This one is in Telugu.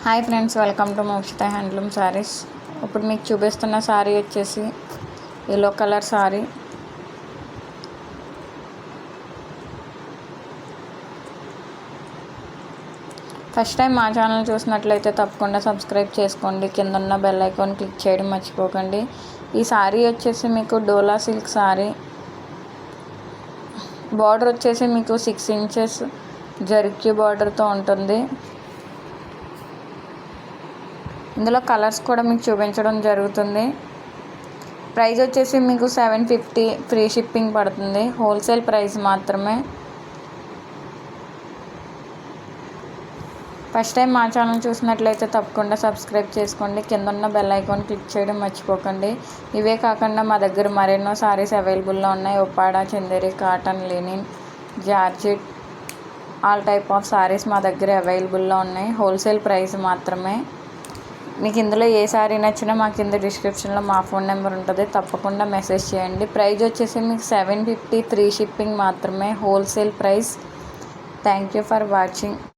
Hi friends, welcome to Mokshita handloom saris. ఇప్పుడు మీకు చూపిస్తున్న శారీ వచ్చేసి yellow colour sari. First time మా ఛానల్ చూసినట్లయితే తప్పకుండా సబ్స్క్రైబ్ చేసుకోండి. కింద ఉన్న బెల్ ఐకాన్ క్లిక్ చేయడం మర్చిపోకండి. ఈ శారీ వచ్చేసి మీకు డోలా సిల్క్ శారీ. బార్డర్ వచ్చేసి మీకు 6 ఇంచెస్ జర్కీ బార్డర్తో ఉంటుంది. ఇందులో కలర్స్ కూడా మీకు చూపించడం జరుగుతుంది. ప్రైస్ వచ్చేసి మీకు 750, ఫ్రీ షిప్పింగ్ పడుతుంది. హోల్సేల్ ప్రైస్ మాత్రమే. ఫస్ట్ టైం మా ఛానల్ చూసినట్లయితే తప్పకుండా సబ్స్క్రైబ్ చేసుకోండి. కింద ఉన్న బెల్ ఐకాన్ క్లిక్ చేయడం మర్చిపోకండి. ఇవే కాకుండా మా దగ్గర మరెన్నో సారీస్ అవైలబుల్లో ఉన్నాయి. Uppada, Chanderi, cotton, linen, georgette, all type of saris మా దగ్గర అవైలబుల్లో ఉన్నాయి. హోల్సేల్ ప్రైస్ మాత్రమే. మీకు ఇందులో ఏ శారీ నచ్చినా మా కింద డిస్క్రిప్షన్లో మా ఫోన్ నెంబర్ ఉంటుంది, తప్పకుండా మెసేజ్ చేయండి. ప్రైస్ వచ్చేసి మీకు 750, ఫ్రీ షిప్పింగ్ మాత్రమే. Wholesale price. Thank you for watching.